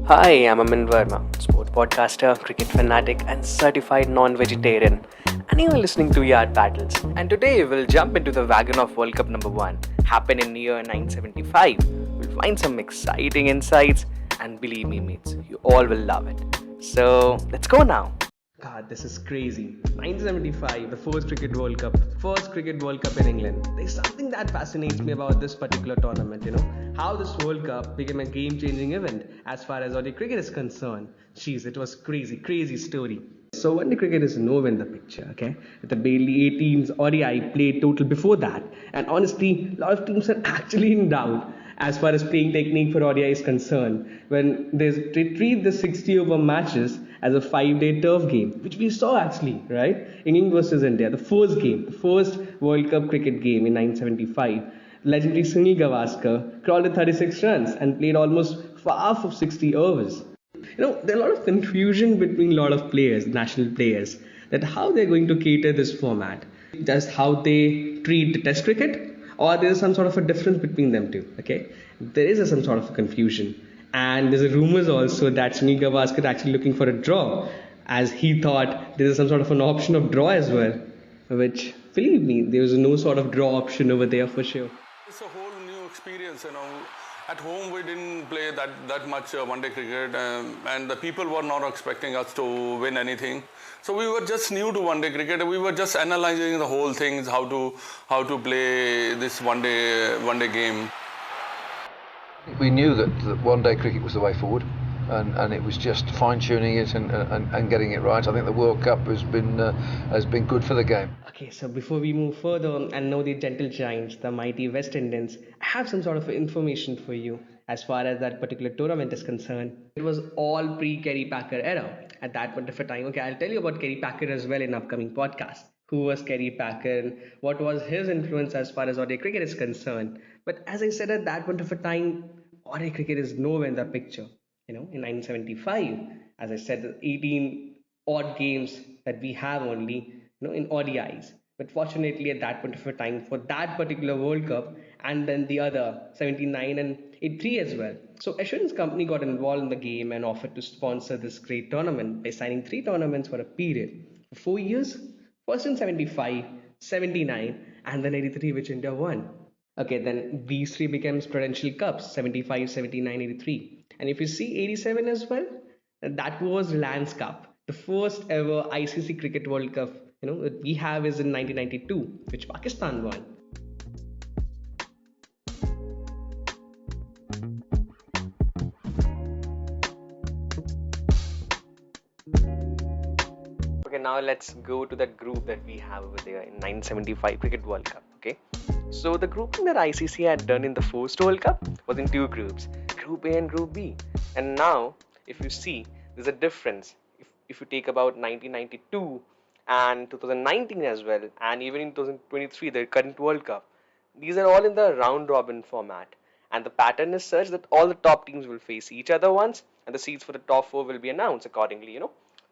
Hi, I'm Aman Verma, sport podcaster, cricket fanatic, and certified non-vegetarian. And you're listening to Yard Battles. And today we'll jump into the wagon of World Cup number 1, happened in year 975. We'll find some exciting insights, and believe me, mates, you all will love it. So let's go now. God, this is crazy. 1975, the first cricket World Cup in England. There's something that fascinates me about this particular tournament, how this World Cup became a game changing event as far as ODI cricket is concerned. Jeez, it was crazy, crazy story. So, one day cricket is nowhere in the picture, okay? With the barely 8 teams ODI played total before that, and honestly, a lot of teams are actually in doubt as far as playing technique for ODI is concerned. When they treat the 60 over matches as a 5-day turf game, which we saw actually, right? England versus India, the first World Cup cricket game in 1975. Legendary Sunil Gavaskar crawled to 36 runs and played almost half of 60 overs. There's a lot of confusion between a lot of players, national players, that how they're going to cater this format. Just how they treat the test cricket, or there's some sort of a difference between them two. Okay, there is some sort of a confusion, and there's a rumors also that Sunil Gavaskar actually looking for a draw, as he thought there is some sort of an option of draw as well, which believe me, there was no sort of draw option over there for sure. It's a whole new experience. At home, we didn't play that much one-day cricket, and the people were not expecting us to win anything. So we were just new to one-day cricket. We were just analyzing the whole things, how to play this one-day game. We knew that one-day cricket was the way forward, and it was just fine-tuning it and getting it right. I think the World Cup has been good for the game. Okay, so before we move further and know the gentle giants, the mighty West Indians, I have some sort of information for you as far as that particular tournament is concerned. It was all pre-Kerry Packer era at that point of a time. Okay, I'll tell you about Kerry Packer as well in upcoming podcast. Who was Kerry Packer and what was his influence as far as ODI cricket is concerned. But as I said at that point of a time, ODI cricket is nowhere in the picture. In 1975, as I said, the 18 odd games that we have only, in ODIs. But fortunately, at that point of a time, for that particular World Cup, and then the other 79 and 83 as well. So Assurance Company got involved in the game and offered to sponsor this great tournament by signing 3 tournaments for a period for 4 years. First in 75, 79, and then 83, which India won. Okay, then these three becomes Prudential Cups 75, 79, 83. And if you see 87 as well, that was Reliance Cup, the first ever ICC Cricket World Cup. That we have is in 1992, which Pakistan won. Okay, now let's go to that group that we have over there in 975 Cricket World Cup. Okay, so the grouping that ICC had done in the first World Cup was in two groups, Group A and Group B. And now, if you see, there's a difference. If you take about 1992 and 2019 as well, and even in 2023, the current World Cup, these are all in the round robin format. And the pattern is such that all the top teams will face each other once, and the seeds for the top four will be announced accordingly,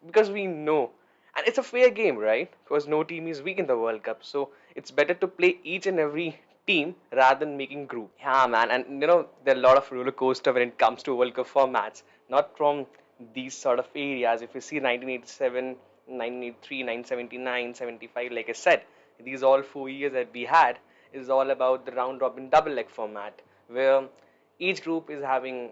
because we know. And it's a fair game, right? Because no team is weak in the World Cup. So it's better to play each and every team rather than making group. Yeah, man. And there are a lot of roller coaster when it comes to World Cup formats. Not from these sort of areas. If you see 1987, 1983, 1979, 75, like I said, these all 4 years that we had is all about the round robin double leg format, where each group is having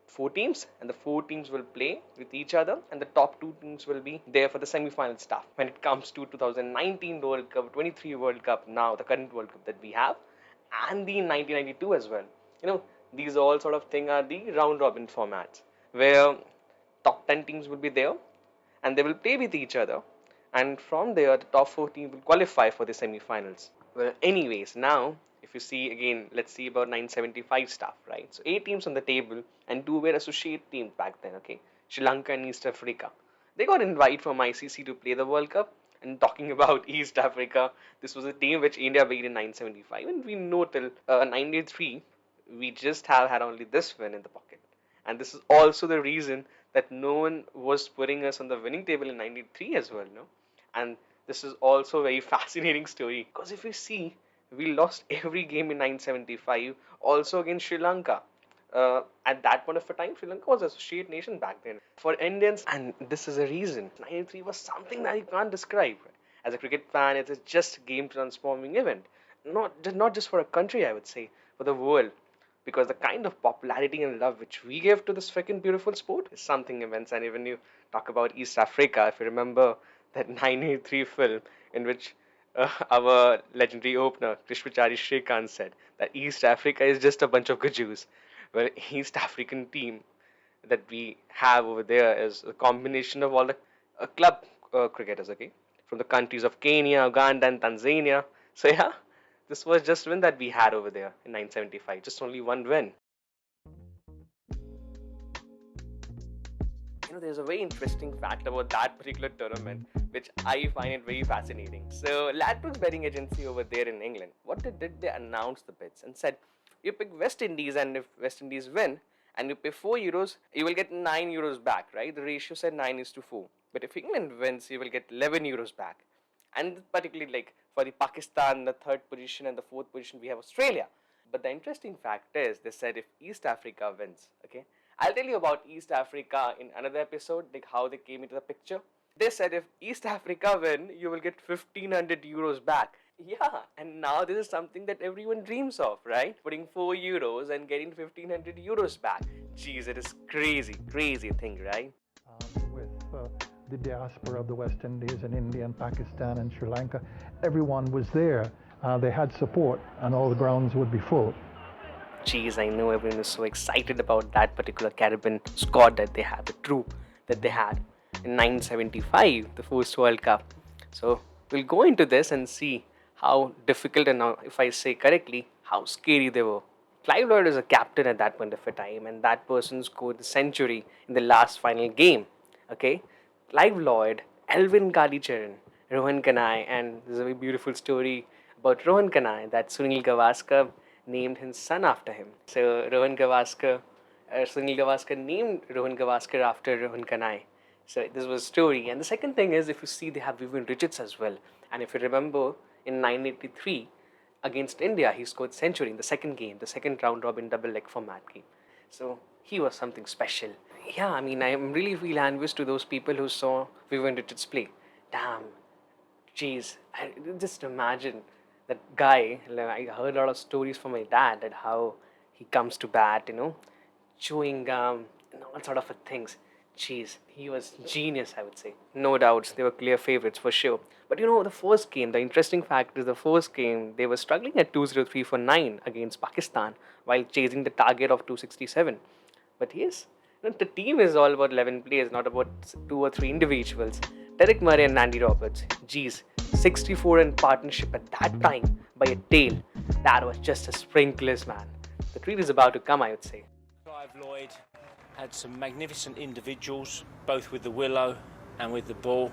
4 teams, and the 4 teams will play with each other, and the top 2 teams will be there for the semi-final stuff. When it comes to 2019 World Cup, 23 World Cup, now the current World Cup that we have, and the 1992 as well, these all sort of thing are the round robin formats, where top 10 teams will be there, and they will play with each other, and from there the top 4 teams will qualify for the semi-finals. Well, anyways, now if you see again, let's see about 975 stuff, right? So 8 teams on the table, and 2 were associate teams back then. Okay, Sri Lanka and East Africa. They got invited from ICC to play the World Cup. And talking about East Africa, this was a team which India beat in 975, and we know till 93 we just have had only this win in the pocket. And this is also the reason that no one was putting us on the winning table in 93 as well, no? And this is also a very fascinating story, because if you see, we lost every game in 975, also against Sri Lanka. at that point of a time, Sri Lanka was a associate nation back then. For Indians, and this is a reason, 93 was something that you can't describe. As a cricket fan, it's just a game transforming event. Not just for a country, I would say, for the world. Because the kind of popularity and love which we give to this freaking beautiful sport is something immense. And even you talk about East Africa, if you remember that 983 film in which our legendary opener Krishmachari Shrikant said that East Africa is just a bunch of gajus. Well, East African team that we have over there is a combination of all the club cricketers, okay, from the countries of Kenya, Uganda, and Tanzania. So yeah, this was just win that we had over there in 975. Just only one win. There's a very interesting fact about that particular tournament, which I find it very fascinating. So, Ladbrokes betting agency over there in England, what they did, they announced the bets and said, you pick West Indies, and if West Indies win, and you pay €4, you will get €9 back, right? The ratio said 9:4. But if England wins, you will get €11 back. And particularly, like for the Pakistan, the third position and the fourth position, we have Australia. But the interesting fact is, they said if East Africa wins, okay, I'll tell you about East Africa in another episode, like how they came into the picture. They said if East Africa win, you will get €1,500 back. Yeah, and now this is something that everyone dreams of, right? Putting €4 and getting €1,500 back. Jeez, it is crazy thing, right? With the diaspora of the West Indies and India and Pakistan and Sri Lanka, everyone was there. They had support, and all the grounds would be full. Jeez, I know everyone is so excited about that particular Caribbean squad that they had, the troop that they had in 975, the first World Cup. So we'll go into this and see how difficult, and now, if I say correctly, how scary they were. Clive Lloyd was a captain at that point of a time, and that person scored the century in the last final game. Okay, Clive Lloyd, Alvin Kalicharan, Rohan Kanai, and there's a very beautiful story about Rohan Kanai that Sunil Gavaskar named his son after him. So Sunil Gavaskar named Rohan Gavaskar after Rohan Kanai. So this was a story. And the second thing is, if you see, they have Vivian Richards as well. And if you remember, in 983 against India, he scored century in the second game, the second round robin double leg format game. So he was something special. Yeah, I mean, I really feel envious to those people who saw Vivian Richards play. Damn, jeez, just imagine that guy. I heard a lot of stories from my dad that how he comes to bat, chewing gum and all sort of things. Jeez, he was genius, I would say. No doubts, they were clear favorites for sure. But the first game, the interesting fact is the first game, they were struggling at 203 for 9 against Pakistan while chasing the target of 267. But yes, the team is all about 11 players, not about 2 or 3 individuals. Derek Murray and Andy Roberts, geez, 64 in partnership at that time by a tail. That was just a sprinklers, man. The treat is about to come, I would say. Clive Lloyd had some magnificent individuals, both with the willow and with the ball,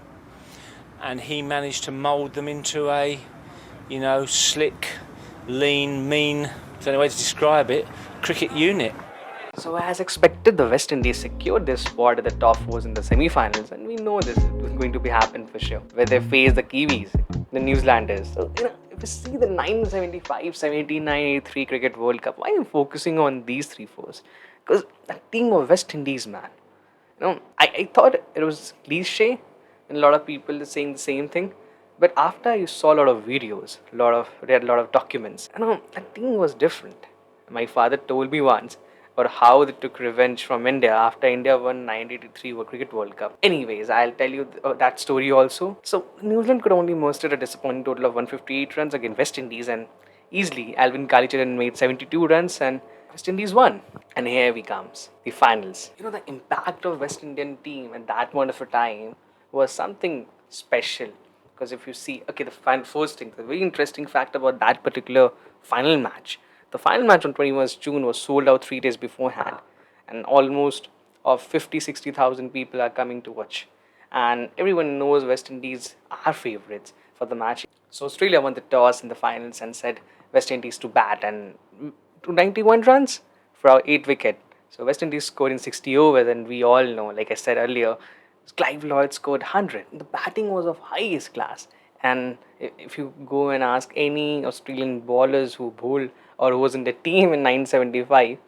and he managed to mould them into a, slick, lean, mean, I don't know way to describe it, cricket unit. So as expected, the West Indies secured their spot at the top 4 in the semi-finals, and we know this is going to be happen for sure, where they face the Kiwis, the New Zealanders. So, if you see the 975, 17, 983 Cricket World Cup, why am I focusing on these three first? Because that team of West Indies, man. I thought it was cliche, and a lot of people are saying the same thing. But after I saw a lot of videos, read a lot of documents, that team was different. My father told me once about how they took revenge from India after India won 1983 World Cricket World Cup. Anyways, I'll tell you that story also. So, New Zealand could only muster a disappointing total of 158 runs against West Indies, and easily Alvin Kalicharan made 72 runs and West Indies won. And here we comes, the finals. The impact of West Indian team at that point of a time was something special. Because if you see, okay, first thing, the very interesting fact about that particular final match. The final match on 21st June was sold out 3 days beforehand, and almost of 50-60,000 people are coming to watch. And everyone knows West Indies are favourites for the match. So Australia won the toss in the finals and said West Indies to bat, and to 91 runs for 8 wicket. So West Indies scored in 60 overs, and we all know, like I said earlier, Clive Lloyd scored 100. The batting was of highest class. And if you go and ask any Australian bowlers who bowled or who was in the team in 975,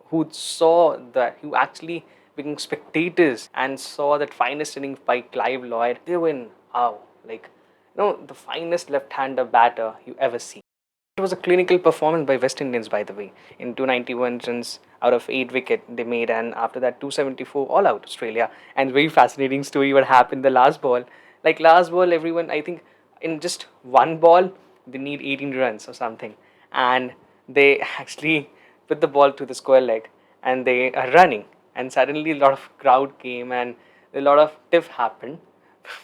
who saw that, who actually became spectators and saw that finest inning by Clive Lloyd, they were in awe. Like, the finest left-hander batter you ever see. It was a clinical performance by West Indians, by the way. In 291 runs out of 8 wicket they made, and after that 274 all out Australia. And very fascinating story what happened the last ball. Like last ball, everyone, I think in just one ball they need 18 runs or something, and they actually put the ball to the square leg and they are running, and suddenly a lot of crowd came and a lot of tiff happened,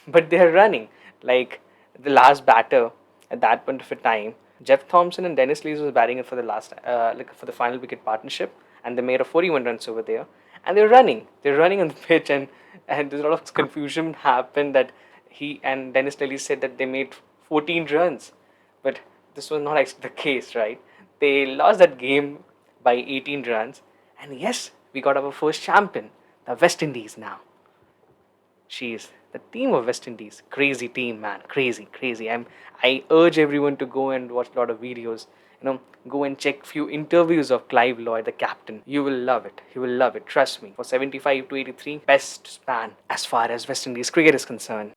but they're running like the last batter at that point of a time. Jeff Thompson and Dennis Lees was batting it for the last, like for the final wicket partnership, and they made a 41 runs over there. And they're running. They're running on the pitch, and there's a lot of confusion happened that he and Dennis Lees said that they made 14 runs, but this was not actually the case, right? They lost that game by 18 runs, and yes, we got our first champion, the West Indies now. Jeez, the team of West Indies, crazy team, man, crazy, crazy. I urge everyone to go and watch a lot of videos. Go and check few interviews of Clive Lloyd, the captain. You will love it. You will love it. Trust me. For 75 to 83, best span as far as West Indies cricket is concerned.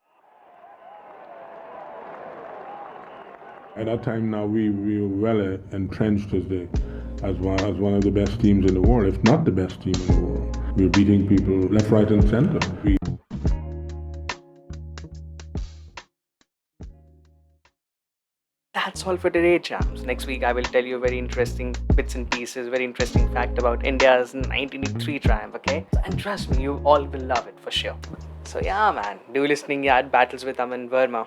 At that time, now we were well entrenched as one of the best teams in the world, if not the best team in the world. We were beating people left, right, and centre. That's all for today, champs. Next week, I will tell you very interesting bits and pieces, very interesting fact about India's 1983 triumph, okay? And trust me, you all will love it for sure. So yeah, man, do listening, yeah, Battles with Aman Verma.